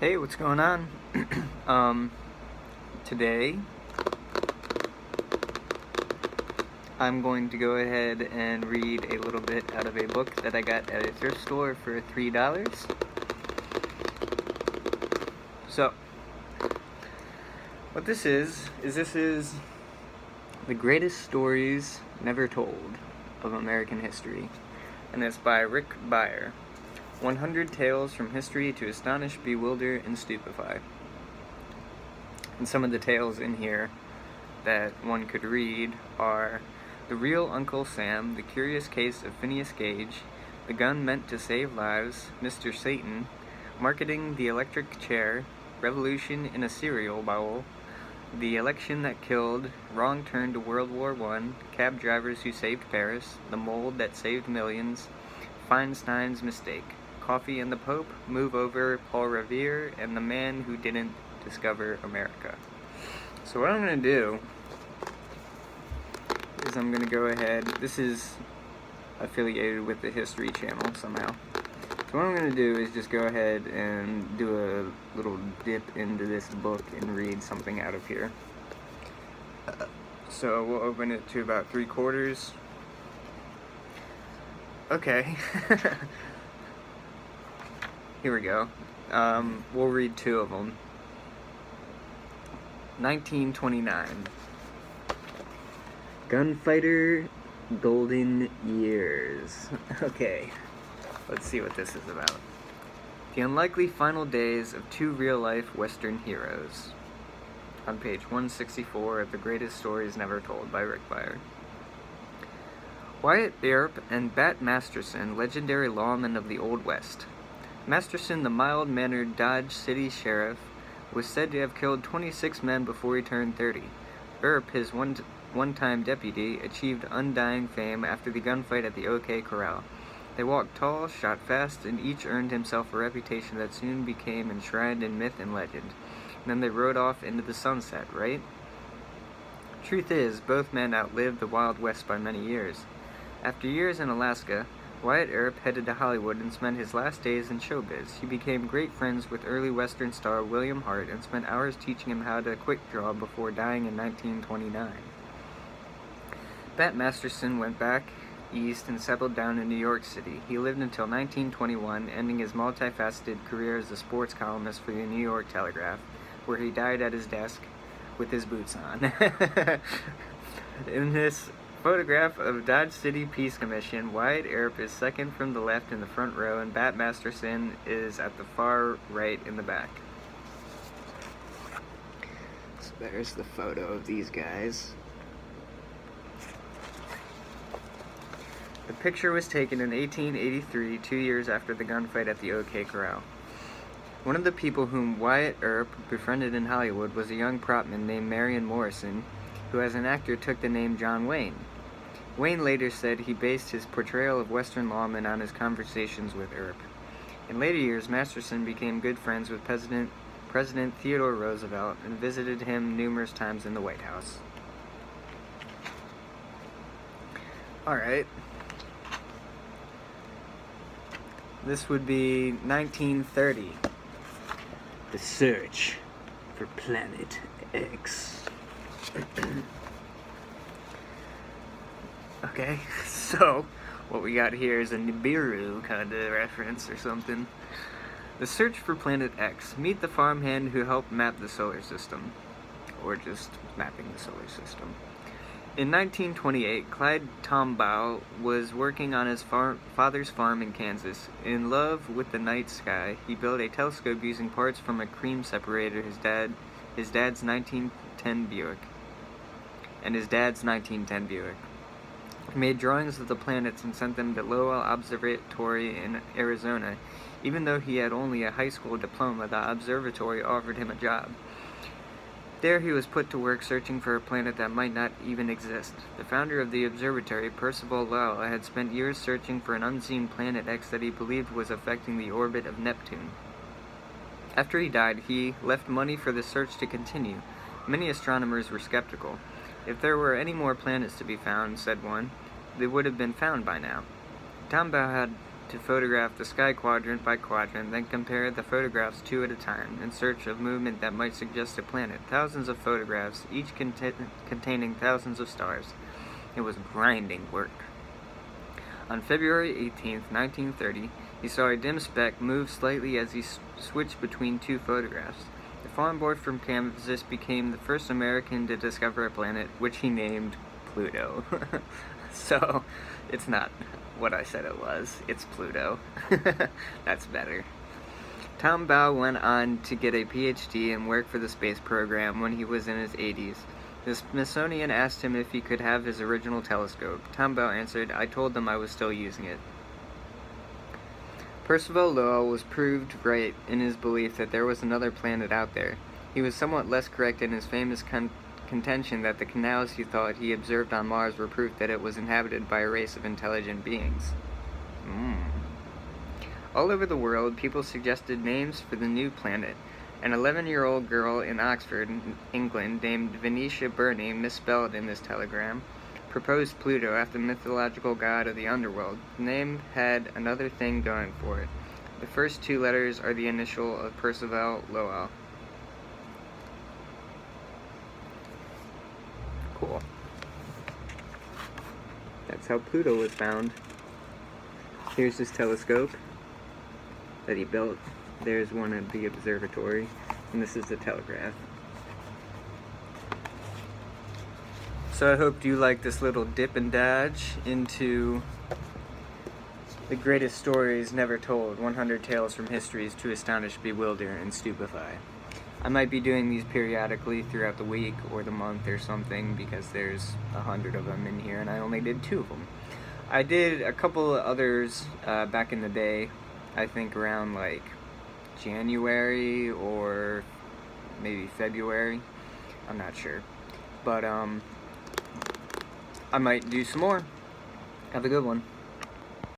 Hey, what's going on? Today I'm going to go ahead and read a little bit out of a book that I got at a thrift store for $3. So, what this is The Greatest Stories Never Told of American History, and it's by Rick Beyer. 100 Tales from History to Astonish, Bewilder, and Stupefy. And some of the tales in here that one could read are The Real Uncle Sam, The Curious Case of Phineas Gage, The Gun Meant to Save Lives, Mr. Satan, Marketing the Electric Chair, Revolution in a Cereal Bowl, The Election That Killed, Wrong Turn to World War I, Cab Drivers Who Saved Paris, The Mold That Saved Millions, Feinstein's Mistake, Coffee and the Pope, Move Over, Paul Revere, and The Man Who Didn't Discover America. So what I'm going to do is I'm going to go ahead, this is affiliated with the History Channel somehow. So what I'm going to do is just go ahead and do a little dip into this book and read something out of here. So we'll open it to about 3/4. Okay. Here we go. We'll read 2 of them. 1929. Gunfighter Golden Years. Okay, let's see what this is about. The unlikely final days of 2 real-life Western heroes. On page 164 of The Greatest Stories Never Told by Rick Beyer. Wyatt Earp and Bat Masterson, legendary lawmen of the Old West. Masterson, the mild-mannered Dodge City sheriff, was said to have killed 26 men before he turned 30. Earp, his one-time deputy, achieved undying fame after the gunfight at the OK Corral. They walked tall, shot fast, and each earned himself a reputation that soon became enshrined in myth and legend. And then they rode off into the sunset, right? Truth is, both men outlived the Wild West by many years. After years in Alaska, Wyatt Earp headed to Hollywood and spent his last days in showbiz. He became great friends with early Western star William Hart and spent hours teaching him how to quick draw before dying in 1929. Bat Masterson went back east and settled down in New York City. He lived until 1921, ending his multifaceted career as a sports columnist for the New York Telegraph, where he died at his desk with his boots on. In this photograph of Dodge City Peace Commission, Wyatt Earp is second from the left in the front row, and Bat Masterson is at the far right in the back. So there's the photo of these guys. The picture was taken in 1883, 2 years after the gunfight at the OK Corral. One of the people whom Wyatt Earp befriended in Hollywood was a young propman named Marion Morrison, who as an actor took the name John Wayne. Wayne later said he based his portrayal of Western lawmen on his conversations with Earp. In later years, Masterson became good friends with President Theodore Roosevelt and visited him numerous times in the White House. Alright. This would be 1930. The Search for Planet X. Okay, so what we got here is a Nibiru kind of reference or something. The Search for Planet X. Meet the farmhand who helped map the solar system. Or just mapping the solar system. In 1928, Clyde Tombaugh was working on his father's farm in Kansas. In love with the night sky, he built a telescope using parts from a cream separator his dad's 1910 Buick. He made drawings of the planets and sent them to Lowell Observatory in Arizona. Even though he had only a high school diploma, the observatory offered him a job. There he was put to work searching for a planet that might not even exist. The founder of the observatory, Percival Lowell, had spent years searching for an unseen planet X that he believed was affecting the orbit of Neptune. After he died, he left money for the search to continue. Many astronomers were skeptical. If there were any more planets to be found, said one, they would have been found by now. Tombaugh had to photograph the sky quadrant by quadrant, then compare the photographs two at a time, in search of movement that might suggest a planet. Thousands of photographs, each containing thousands of stars. It was grinding work. On February 18th, 1930, he saw a dim speck move slightly as he switched between two photographs. The farm boy from Kansas became the first American to discover a planet, which he named Pluto. So, it's not what I said it was. It's Pluto. That's better. Tom Bow went on to get a PhD and work for the space program when he was in his 80s. The Smithsonian asked him if he could have his original telescope. Tom Bow answered, "I told them I was still using it." Percival Lowell was proved right in his belief that there was another planet out there. He was somewhat less correct in his famous contention that the canals he thought he observed on Mars were proof that it was inhabited by a race of intelligent beings. All over the world, people suggested names for the new planet. An 11-year-old girl in Oxford, England, named Venetia Burney, misspelled in this telegram, proposed Pluto after the mythological god of the underworld. The name had another thing going for it. The first two letters are the initial of Percival Lowell. Cool. That's how Pluto was found. Here's his telescope that he built. There's one at the observatory, and this is the telegraph. So I hope you like this little dip and dodge into the greatest stories never told, 100 tales from histories to astonish, bewilder, and stupefy. I might be doing these periodically throughout the week or the month or something, because there's 100 of them in here, and I only did 2 of them. I did a couple of others back in the day, I think around like January or maybe February. I'm not sure. But I might do some more. Have a good one.